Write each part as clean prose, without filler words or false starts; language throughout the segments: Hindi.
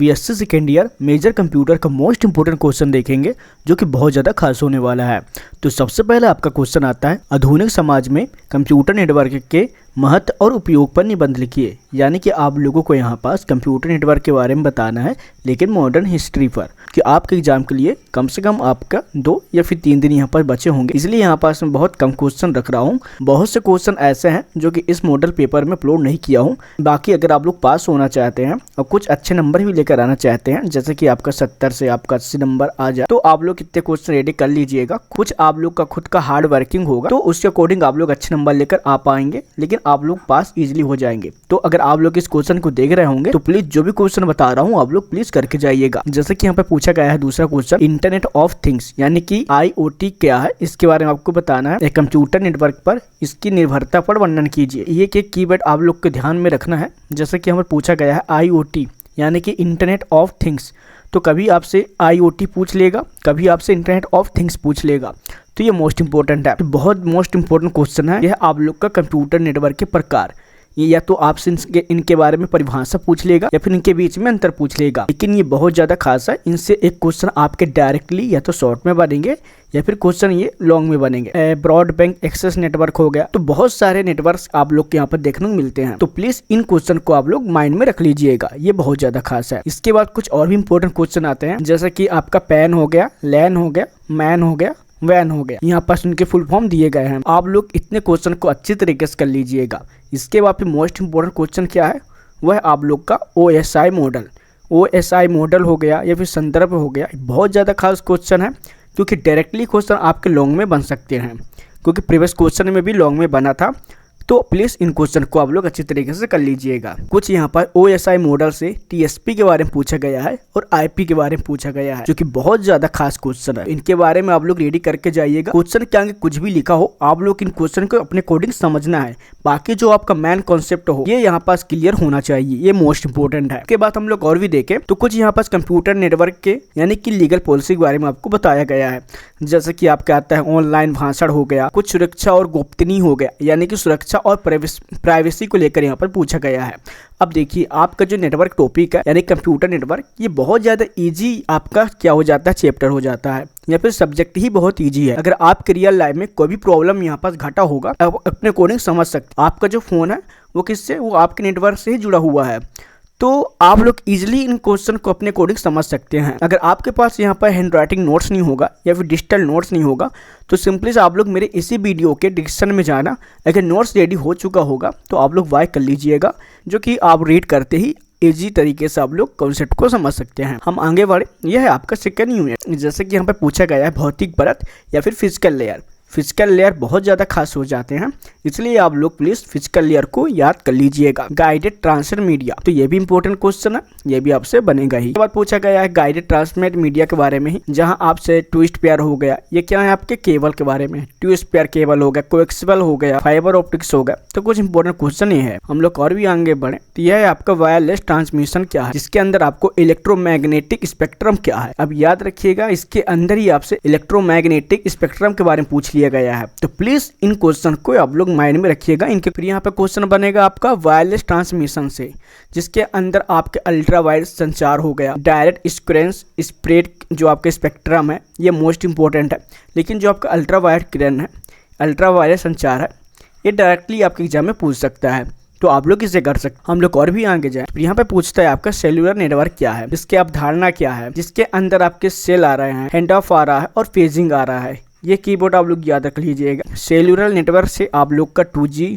BSc second year major computer का मोस्ट इंपोर्टेंट क्वेश्चन देखेंगे जो कि बहुत ज़्यादा खास होने वाला है। तो सबसे पहले आपका क्वेश्चन आता है, आधुनिक समाज में कंप्यूटर नेटवर्क के महत्व और उपयोग पर निबंध लिखिए। यानी कि आप लोगों को यहाँ पास कंप्यूटर नेटवर्क के बारे में बताना है, लेकिन मॉडर्न हिस्ट्री पर, कि आपके एग्जाम के लिए कम से कम आपका 2 या फिर 3 दिन यहाँ पर बचे होंगे, इसलिए यहाँ पास मैं बहुत कम क्वेश्चन रख रहा हूँ। बहुत से क्वेश्चन ऐसे हैं जो कि इस मॉडल पेपर में अपलोड नहीं किया हूँ। बाकी अगर आप लोग पास होना चाहते हैं और कुछ अच्छे नंबर भी लेकर आना चाहते हैं, जैसे कि आपका 70 से आपका 80 नंबर आ जाए, तो आप लोग कितने क्वेश्चन रेडी कर लीजिएगा। कुछ आप लोग का खुद का हार्ड वर्किंग होगा, तो उसके अकॉर्डिंग आप लोग अच्छे नंबर लेकर आ पाएंगे, लेकिन आप लोग पास इजीली हो जाएंगे। तो अगर आप लोग इस क्वेश्चन को देख रहे होंगे तो प्लीज जो भी क्वेश्चन बता रहा हूँ आप लोग प्लीज करके जाइएगा। जैसे कि यहाँ पे पूछा गया है दूसरा क्वेश्चन, इंटरनेट ऑफ थिंग्स यानी कि IoT क्या है, इसके बारे में आपको बताना है। एक कंप्यूटर नेटवर्क पर इसकी निर्भरता पर वर्णन कीजिए। ये एक कीवर्ड आप लोग को ध्यान में रखना है। जैसे कि हमें पूछा गया है IoT यानी कि इंटरनेट ऑफ थिंग्स, तो कभी आपसे IoT पूछ लेगा, कभी आपसे इंटरनेट ऑफ थिंग्स पूछ लेगा, तो ये मोस्ट इंपोर्टेंट है। तो बहुत मोस्ट इंपोर्टेंट क्वेश्चन है यह आप लोग का कंप्यूटर नेटवर्क के प्रकार। ये या तो आपसे इनके बारे में परिभाषा पूछ लेगा या फिर इनके बीच में अंतर पूछ लेगा, लेकिन ये बहुत ज्यादा खास है। इनसे एक क्वेश्चन आपके डायरेक्टली या तो शॉर्ट में बनेंगे या फिर क्वेश्चन ये लॉन्ग में बनेंगे। ब्रॉडबैंड एक्सेस नेटवर्क हो गया, तो बहुत सारे नेटवर्क आप लोग के यहाँ पर देखने को मिलते हैं, तो प्लीज इन क्वेश्चन को आप लोग माइंड में रख लीजिएगा, ये बहुत ज्यादा खास है। इसके बाद कुछ और भी इंपॉर्टेंट क्वेश्चन आते हैं, जैसे कि आपका पैन हो गया, लैन हो गया, मैन हो गया, वैन हो गया। यहाँ पास उनके फुल फॉर्म दिए गए हैं। आप लोग इतने क्वेश्चन को अच्छी तरीके से कर लीजिएगा। इसके बाद फिर मोस्ट इंपोर्टेंट क्वेश्चन क्या है, वह आप लोग का OSI मॉडल। OSI मॉडल हो गया या फिर संदर्भ हो गया, बहुत ज़्यादा खास क्वेश्चन है, क्योंकि डायरेक्टली क्वेश्चन आपके लॉन्ग में बन सकते हैं, क्योंकि प्रीवियस क्वेश्चन में भी लॉन्ग में बना था। तो प्लीज इन क्वेश्चन को आप लोग अच्छी तरीके से कर लीजिएगा। कुछ यहाँ पर OSI मॉडल से TSP के बारे में पूछा गया है और IP के बारे में पूछा गया है, जो कि बहुत ज्यादा खास क्वेश्चन है। इनके बारे में आप लोग रेडी करके जाइएगा। क्वेश्चन के आगे कुछ भी लिखा हो, आप लोग इन क्वेश्चन को अपने अकॉर्डिंग समझना है। बाकी जो आपका मेन कॉन्सेप्ट हो ये यहाँ पास क्लियर होना चाहिए, ये मोस्ट इंपोर्टेंट है। इसके बाद हम लोग और भी देखें तो कुछ यहाँ पास कंप्यूटर नेटवर्क के यानी कि लीगल पॉलिसी के बारे में आपको बताया गया है। जैसे कि आपका आता है ऑनलाइन भाषण हो गया, कुछ सुरक्षा और गोपनीय हो गया, यानी कि सुरक्षा और प्राइवेसी को लेकर यहाँ पर पूछा गया है। अब देखिए आपका जो नेटवर्क टॉपिक है यानी कंप्यूटर नेटवर्क, ये बहुत ज़्यादा इजी आपका क्या हो जाता है, चैप्टर हो जाता है, या फिर सब्जेक्ट ही बहुत इजी है। अगर आपके रियल लाइफ में कोई भी प्रॉब्लम यहाँ पास घटा होगा, आप अपने अकॉर्डिंग समझ सकते। आपका जो फोन है वो किससे, वो आपके नेटवर्क से ही जुड़ा हुआ है, तो आप लोग इजीली इन क्वेश्चन को अपने अकॉर्डिंग समझ सकते हैं। अगर आपके पास यहाँ पर हैंड राइटिंग नोट्स नहीं होगा या फिर डिजिटल नोट्स नहीं होगा, तो सिंपली आप लोग मेरे इसी वीडियो के डिस्क्रिप्शन में जाना। अगर नोट्स रेडी हो चुका होगा तो आप लोग बाय कर लीजिएगा, जो कि आप रीड करते ही इजी तरीके से आप लोग कॉन्सेप्ट को समझ सकते हैं। हम आगे बढ़े, यह है आपका सेकेंड यूनिट। जैसे कि यहाँ पर पूछा गया है भौतिक परत या फिर फिजिकल लेयर। फिजिकल लेयर बहुत ज़्यादा खास हो जाते हैं, इसलिए आप लोग प्लीज फिजिकल लेयर को याद कर लीजिएगा। गाइडेड ट्रांसफर मीडिया, तो ये भी इंपॉर्टेंट क्वेश्चन है, ये भी आपसे बनेगा ही। बाद पूछा गया है गाइडेड ट्रांसमिट मीडिया के बारे में ही, जहां आपसे ट्विस्ट पेयर हो गया, ये क्या है आपके केबल के बारे में, ट्विस्ट पेयर केबल हो गया, कोएक्सियल हो गया, फाइबर ऑप्टिक्स हो गया, तो कुछ इंपॉर्टेंट क्वेश्चन ये है। हम लोग और भी आगे बढ़े तो यह है आपका वायरलेस ट्रांसमिशन क्या है, जिसके अंदर आपको इलेक्ट्रोमैग्नेटिक स्पेक्ट्रम क्या है। अब याद रखिएगा इसके अंदर ही आपसे इलेक्ट्रोमैग्नेटिक स्पेक्ट्रम के बारे में पूछ लिया गया है, तो प्लीज इन क्वेश्चन को आप लोग माइंड में रखिएगा। इनके फिर यहाँ पे क्वेश्चन बनेगा आपका वायरलेस ट्रांसमिशन से, जिसके अंदर आपके अल्ट्रा वायलेट संचार हो गया, डायरेक्ट स्क्रेंस स्प्रेड जो आपका स्पेक्ट्रम है, ये मोस्ट इंपॉर्टेंट है। लेकिन जो आपका अल्ट्रा वायलेट किरण है, अल्ट्रा वायलेट संचार है, ये डायरेक्टली आपके एग्जाम में पूछ सकता है, तो आप लोग इसे कर सकते। हम लोग और भी आगे जाए, यहाँ पे पूछता है आपका सेलुलर नेटवर्क क्या है, जिसकी अवधारणा क्या है, जिसके अंदर आपके सेल आ रहे हैं, हैंड ऑफ आ रहा है और पेजिंग आ रहा है। ये कीबोर्ड आप लोग याद रख लीजिएगा। सेलुलर नेटवर्क से आप लोग का 2G,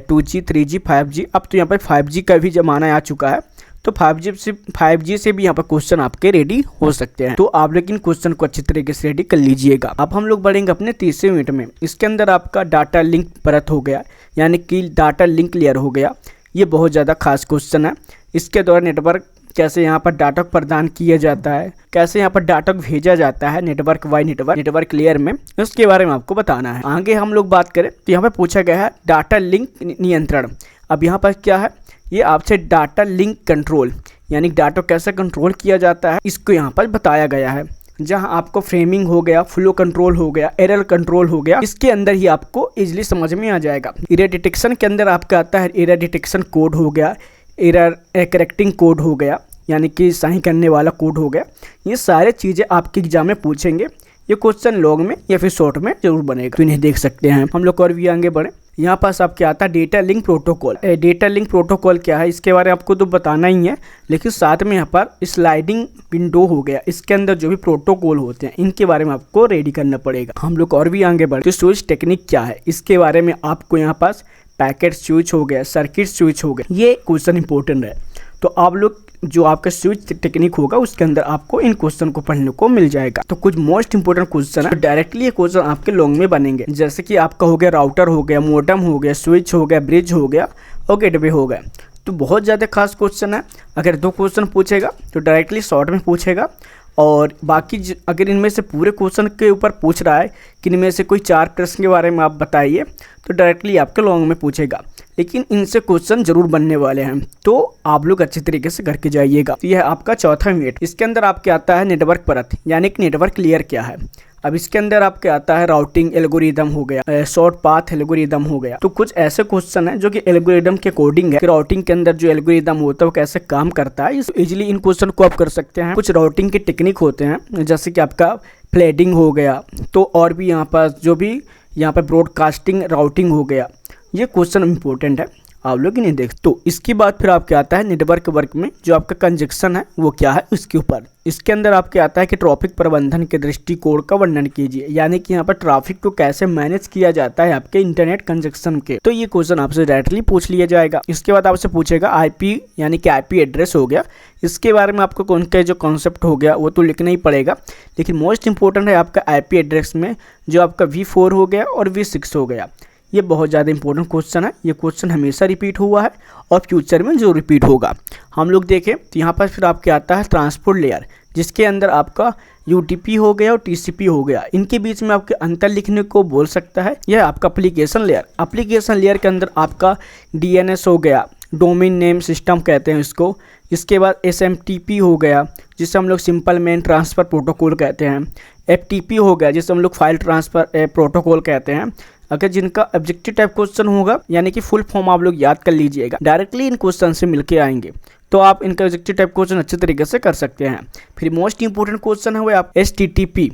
3G, 5G, अब तो यहाँ पर 5G का भी जमाना आ चुका है, तो 5G से भी यहाँ पर क्वेश्चन आपके रेडी हो सकते हैं। तो आप लोग इन क्वेश्चन को अच्छी तरीके से रेडी कर लीजिएगा। अब हम लोग बढ़ेंगे अपने तीसरे यूनिट में। इसके अंदर आपका डाटा लिंक परत हो गया, यानी कि डाटा लिंक लेयर हो गया, ये बहुत ज़्यादा खास क्वेश्चन है। इसके द्वारा नेटवर्क कैसे यहाँ पर डाटा प्रदान किया जाता है, कैसे यहाँ पर डाटा भेजा जाता है नेटवर्क बाय नेटवर्क लेयर में, उसके बारे में आपको बताना है। आगे हम लोग बात करें तो यहाँ पर पूछा गया है डाटा लिंक नियंत्रण। अब यहाँ पर क्या है, ये आपसे डाटा लिंक कंट्रोल यानी डाटा कैसे कंट्रोल किया जाता है, इसको यहाँ पर बताया गया है। जहां आपको फ्रेमिंग हो गया, फ्लो कंट्रोल हो गया, एरर कंट्रोल हो गया, इसके अंदर ही आपको इजीली समझ में आ जाएगा। एरर डिटेक्शन के अंदर आपका आता है एरर डिटेक्शन कोड हो गया, एरर करेक्टिंग कोड हो गया, यानी कि साइन करने वाला कोड हो गया। ये सारे चीज़ें आपके एग्जाम में पूछेंगे। ये क्वेश्चन लॉन्ग में या फिर शॉर्ट में जरूर बनेगा, तो इन्हें देख सकते हैं। हम लोग और भी आगे बढ़े। यहाँ पास आपके आता है data link protocol. Data link protocol क्या है इसके बारे में आपको तो बताना ही है, लेकिन साथ में यहाँ पर स्लाइडिंग विंडो हो गया, इसके अंदर जो भी प्रोटोकॉल होते हैं इनके बारे में आपको रेडी करना पड़ेगा। हम लोग और भी आगे बढ़े। तो स्विच टेक्निक क्या है इसके बारे में आपको यहाँ पास पैकेट स्विच हो गया, सर्किट स्विच हो गया, ये क्वेश्चन इंपॉर्टेंट है। तो आप लोग जो आपका स्विच टेक्निक होगा उसके अंदर आपको इन क्वेश्चन को पढ़ने को मिल जाएगा। तो कुछ मोस्ट इंपोर्टेंट क्वेश्चन है, तो डायरेक्टली ये क्वेश्चन आपके लॉन्ग में बनेंगे। जैसे कि आपका हो गया राउटर हो गया, मोडेम हो गया, स्विच हो गया, ब्रिज हो गया और गेटवे हो गया। तो बहुत ज़्यादा खास क्वेश्चन है। अगर 2 क्वेश्चन पूछेगा तो डायरेक्टली शॉर्ट में पूछेगा, और बाकी अगर इनमें से पूरे क्वेश्चन के ऊपर पूछ रहा है कि इनमें से कोई 4 प्रश्न के बारे में आप बताइए, तो डायरेक्टली आपके लॉन्ग में पूछेगा। लेकिन इनसे क्वेश्चन जरूर बनने वाले हैं, तो आप लोग अच्छे तरीके से करके जाइएगा। तो यह है आपका चौथा यूनिट। इसके अंदर आपके आता है नेटवर्क परत, यानी कि नेटवर्क लेयर क्या है। अब इसके अंदर आपके आता है राउटिंग एल्गोरिदम हो गया, शॉर्ट पाथ एल्गोरिदम हो गया। तो कुछ ऐसे क्वेश्चन है जो कि एल्गोरिदम के कोडिंग है कि राउटिंग के अंदर जो एल्गोरिदम होता है वो कैसे काम करता है। इजीली इन क्वेश्चन को आप कर सकते हैं। कुछ राउटिंग के टेक्निक होते हैं जैसे कि आपका फ्लेडिंग हो गया, तो और भी यहाँ पर जो भी यहाँ पर ब्रॉडकास्टिंग राउटिंग हो गया, ये क्वेश्चन इंपॉर्टेंट है, आप लोग इन्हें देख। तो इसके बाद फिर आपके आता है नेटवर्क वर्क में जो आपका कंजक्शन है वो क्या है इसके ऊपर। इसके अंदर आपके आता है कि ट्रैफिक प्रबंधन के दृष्टिकोण का वर्णन कीजिए, यानी कि यहाँ पर ट्रैफिक को कैसे मैनेज किया जाता है आपके इंटरनेट कंजक्शन के। तो ये क्वेश्चन आपसे डायरेक्टली पूछ लिया जाएगा। इसके बाद आपसे पूछेगा आईपी, यानी कि आईपी एड्रेस हो गया। इसके बारे में आपको कौन का जो कॉन्सेप्ट हो गया वो तो लिखना ही पड़ेगा, लेकिन मोस्ट इंपॉर्टेंट है आपका आईपी एड्रेस में जो आपका V4 हो गया और V6 हो गया। ये बहुत ज़्यादा इंपॉर्टेंट क्वेश्चन है। ये क्वेश्चन हमेशा रिपीट हुआ है और फ्यूचर में जो रिपीट होगा। हम लोग देखें तो यहाँ पर फिर आपके आता है ट्रांसपोर्ट लेयर, जिसके अंदर आपका UDP हो गया और TCP हो गया। इनके बीच में आपके अंतर लिखने को बोल सकता है। यह आपका एप्लीकेशन लेयर। एप्लीकेशन लेयर के अंदर आपका DNS हो गया, डोमेन नेम सिस्टम कहते हैं इसको। इसके बाद SMTP हो गया, जिसे हम लोग सिंपल मेन ट्रांसफ़र प्रोटोकॉल कहते हैं। FTP हो गया, जिसे हम लोग फाइल ट्रांसफ़र प्रोटोकॉल कहते हैं। अगर जिनका ऑब्जेक्टिव टाइप क्वेश्चन होगा, यानी कि फुल फॉर्म आप लोग याद कर लीजिएगा, डायरेक्टली इन क्वेश्चन से मिलके आएंगे, तो आप इनका ऑब्जेक्टिव टाइप क्वेश्चन अच्छे तरीके से कर सकते हैं। फिर मोस्ट इंपोर्टेंट क्वेश्चन है वो आप HTTP,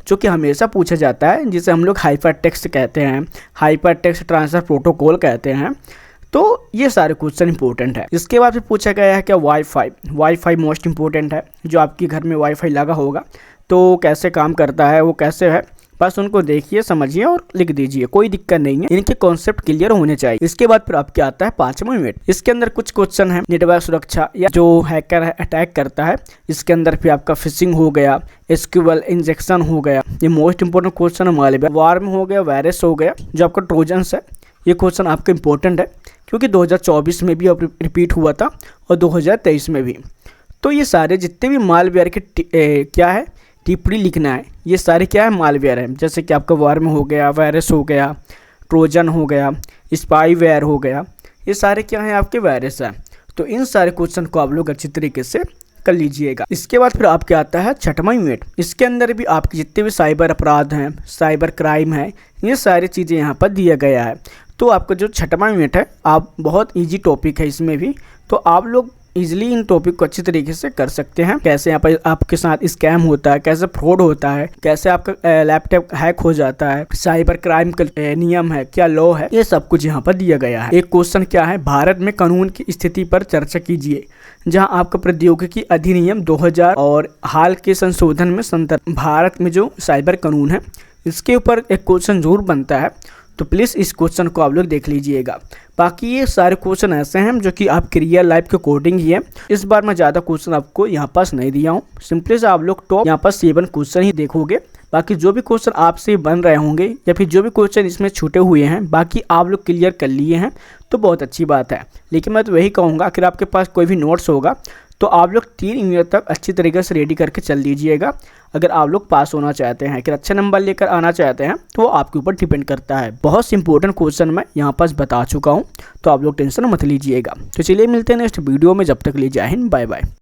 जो कि हमेशा पूछा जाता है, जिसे हम लोग हाइपर टेक्स्ट कहते हैं, हाइपर टेक्स्ट ट्रांसफर प्रोटोकॉल कहते हैं। तो ये सारे क्वेश्चन इंपॉर्टेंट है। इसके बाद फिर पूछा गया है क्या वाईफाई मोस्ट इंपॉर्टेंट है। जो आपके घर में वाईफाई लगा होगा तो कैसे काम करता है, वो कैसे है, बस उनको देखिए, समझिए और लिख दीजिए, कोई दिक्कत नहीं है। इनके कॉन्सेप्ट क्लियर होने चाहिए। इसके बाद फिर आपके आता है 5वां यूनिट। इसके अंदर कुछ क्वेश्चन है नेटवर्क सुरक्षा, या जो हैकर है अटैक करता है। इसके अंदर फिर आपका फिशिंग हो गया, SQL इंजेक्शन हो गया। ये मोस्ट इंपोर्टेंट क्वेश्चन है। मालवेयर वार्म हो गया, वायरस हो गया, जो आपका ट्रोजन्स है। ये क्वेश्चन आपका इंपॉर्टेंट है क्योंकि 2024 में भी रिपीट हुआ था और 2023 में भी। तो ये सारे जितने भी मालवेयर के क्या है टिप्पणी लिखना है, ये सारे क्या है मालवेयर है। जैसे कि आपका वार्म हो गया, वायरस हो गया, ट्रोजन हो गया, स्पाईवेयर हो गया, ये सारे क्या है आपके वायरस है। तो इन सारे क्वेश्चन को आप लोग अच्छी तरीके से कर लीजिएगा। इसके बाद फिर आपके आता है 6वां यूनिट। इसके अंदर भी आपके जितने भी साइबर अपराध हैं, साइबर क्राइम है, ये सारी चीज़ें यहाँ पर दिया गया है। तो आपका जो 6वां यूनिट है, आप बहुत ईजी टॉपिक है इसमें भी, तो आप लोग इजीली इन टॉपिक को अच्छी तरीके से कर सकते हैं। कैसे यहाँ पर आपके साथ स्कैम होता है, कैसे फ्रॉड होता है, कैसे आपका लैपटॉप हैक हो जाता है, साइबर क्राइम का नियम है, क्या लॉ है, ये सब कुछ यहाँ पर दिया गया है। एक क्वेश्चन क्या है, भारत में कानून की स्थिति पर चर्चा कीजिए, जहां आपका प्रौद्योगिकी अधिनियम 2000 और हाल के संशोधन में संदर्भ भारत में जो साइबर कानून है, इसके ऊपर एक क्वेश्चन जरूर बनता है। तो प्लीज़ इस क्वेश्चन को आप लोग देख लीजिएगा। बाकी ये सारे क्वेश्चन ऐसे हैं जो कि आपके रियल लाइफ के कोडिंग ही है। इस बार मैं ज़्यादा क्वेश्चन आपको यहाँ पास नहीं दिया हूँ, सिंपली से आप लोग टॉप यहाँ पर 7 क्वेश्चन ही देखोगे। बाकी जो भी क्वेश्चन आपसे बन रहे होंगे या फिर जो भी क्वेश्चन इसमें छूटे हुए हैं, बाकी आप लोग क्लियर कर लिए हैं तो बहुत अच्छी बात है। लेकिन मैं तो वही कहूँगा, अगर आपके पास कोई भी नोट्स होगा तो आप लोग 3 यूनिट तक अच्छी तरीके से रेडी करके चल दीजिएगा। अगर आप लोग पास होना चाहते हैं, अगर अच्छे नंबर लेकर आना चाहते हैं, तो वो आपके ऊपर डिपेंड करता है। बहुत इंपॉर्टेंट क्वेश्चन मैं यहाँ पास बता चुका हूँ, तो आप लोग टेंशन मत लीजिएगा। तो चलिए मिलते हैं नेक्स्ट वीडियो में, जब तक ले जय हिंद, बाय बाय।